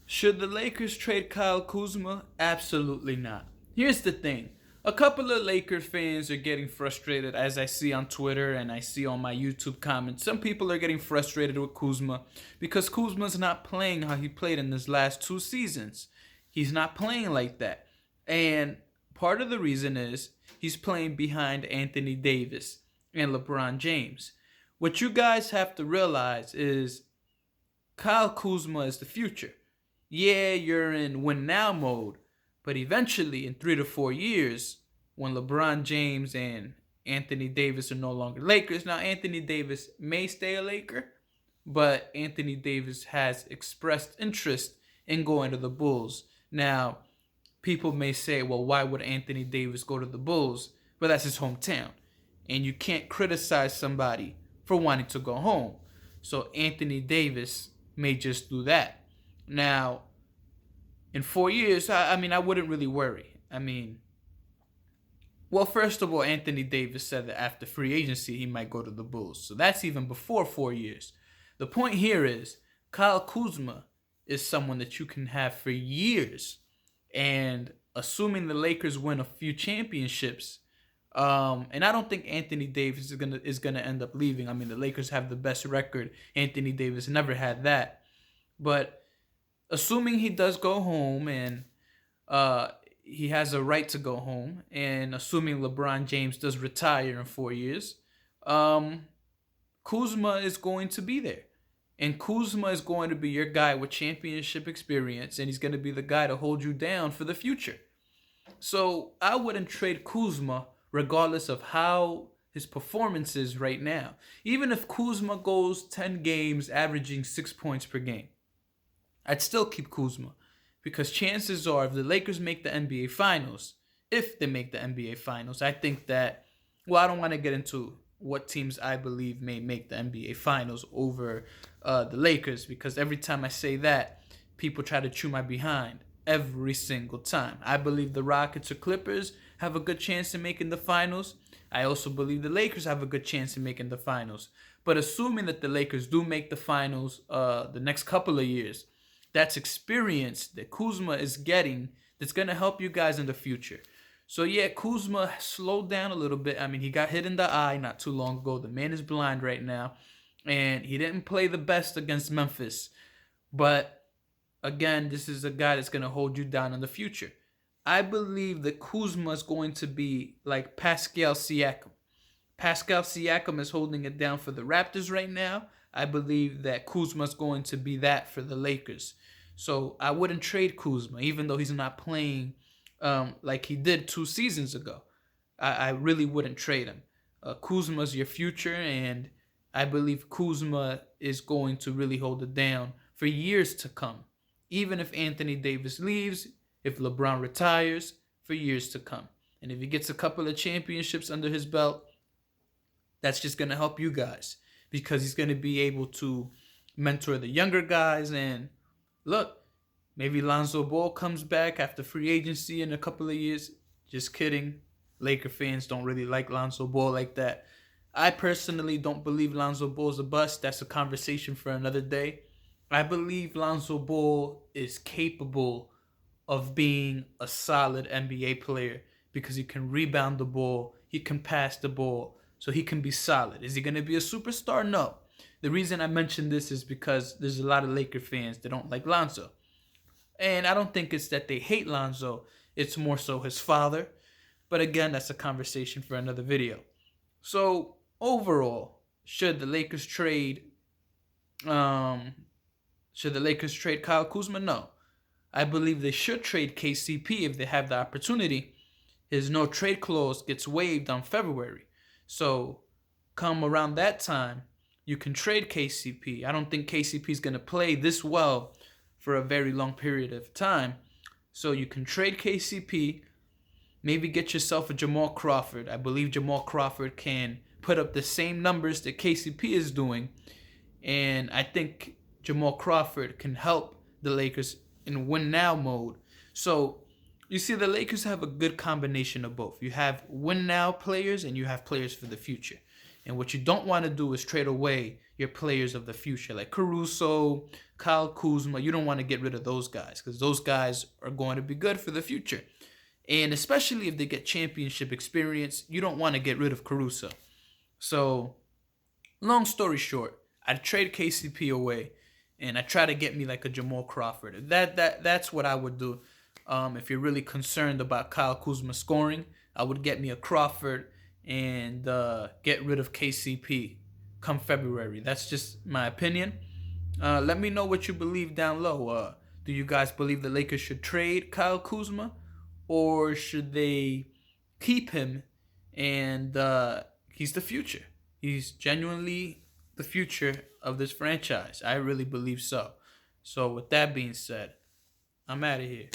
Should the Lakers trade Kyle Kuzma? Absolutely not. Here's the thing. A couple of Lakers fans are getting frustrated, as I see on Twitter and I see on my YouTube comments. Some people are getting frustrated with Kuzma because Kuzma's not playing how he played in his last 2 seasons. He's not playing like that. And part of the reason is he's playing behind Anthony Davis and LeBron James. What you guys have to realize is Kyle Kuzma is the future. Yeah, you're in win now mode, but eventually in 3 to 4 years, when LeBron James and Anthony Davis are no longer Lakers, now Anthony Davis may stay a Laker, but Anthony Davis has expressed interest in going to the Bulls. Now, people may say, well, why would Anthony Davis go to the Bulls? Well, that's his hometown. And you can't criticize somebody for wanting to go home. So Anthony Davis may just do that. Now, in 4 years, I wouldn't really worry. Well, first of all, Anthony Davis said that after free agency, he might go to the Bulls. So that's even before 4 years. The point here is Kyle Kuzma is someone that you can have for years. And assuming the Lakers win a few championships, and I don't think Anthony Davis is gonna end up leaving. The Lakers have the best record. Anthony Davis never had that. But assuming he does go home and he has a right to go home, and assuming LeBron James does retire in 4 years, Kuzma is going to be there. And Kuzma is going to be your guy with championship experience, and he's going to be the guy to hold you down for the future. So I wouldn't trade Kuzma regardless of how his performance is right now. Even if Kuzma goes 10 games averaging 6 points per game, I'd still keep Kuzma because chances are if the Lakers make the NBA Finals, if they make the NBA Finals, I think that, well, I don't want to get into what teams I believe may make the NBA Finals over the Lakers because every time I say that, people try to chew my behind every single time. I believe the Rockets or Clippers have a good chance in making the finals. I also believe the Lakers have a good chance in making the finals. But assuming that the Lakers do make the finals the next couple of years, that's experience that Kuzma is getting that's going to help you guys in the future. So yeah, Kuzma slowed down a little bit. He got hit in the eye not too long ago. The man is blind right now. And he didn't play the best against Memphis. But again, this is a guy that's going to hold you down in the future. I believe that Kuzma is going to be like Pascal Siakam. Pascal Siakam is holding it down for the Raptors right now. I believe that Kuzma is going to be that for the Lakers. So I wouldn't trade Kuzma, even though he's not playing like he did 2 seasons ago. I really wouldn't trade him. Kuzma's your future, and I believe Kuzma is going to really hold it down for years to come. Even if Anthony Davis leaves, if LeBron retires, for years to come. And if he gets a couple of championships under his belt, that's just going to help you guys because he's going to be able to mentor the younger guys. And look, maybe Lonzo Ball comes back after free agency in a couple of years. Just kidding. Laker fans don't really like Lonzo Ball like that. I personally don't believe Lonzo Ball's a bust. That's a conversation for another day. I believe Lonzo Ball is capable of being a solid NBA player because he can rebound the ball, he can pass the ball, so he can be solid. Is he going to be a superstar? No. The reason I mention this is because there's a lot of Laker fans that don't like Lonzo. And I don't think it's that they hate Lonzo, it's more so his father. But again, that's a conversation for another video. So overall, should the Lakers trade Kyle Kuzma? No. I believe they should trade KCP if they have the opportunity. His no trade clause gets waived on February. So come around that time, you can trade KCP. I don't think KCP is going to play this well for a very long period of time. So you can trade KCP, maybe get yourself a Jamal Crawford. I believe Jamal Crawford can put up the same numbers that KCP is doing. And I think Jamal Crawford can help the Lakers in win now mode. So you see, the Lakers have a good combination of both. You have win now players and you have players for the future. And what you don't want to do is trade away your players of the future, like Caruso, Kyle Kuzma. You don't want to get rid of those guys because those guys are going to be good for the future. And especially if they get championship experience, you don't want to get rid of Caruso. So, long story short, I'd trade KCP away, and I try to get me like a Jamal Crawford. That's what I would do. If you're really concerned about Kyle Kuzma scoring, I would get me a Crawford and get rid of KCP come February. That's just my opinion. Let me know what you believe down low. Do you guys believe the Lakers should trade Kyle Kuzma, or should they keep him and he's the future? He's genuinely the future of this franchise. I really believe so. So with that being said, I'm out of here.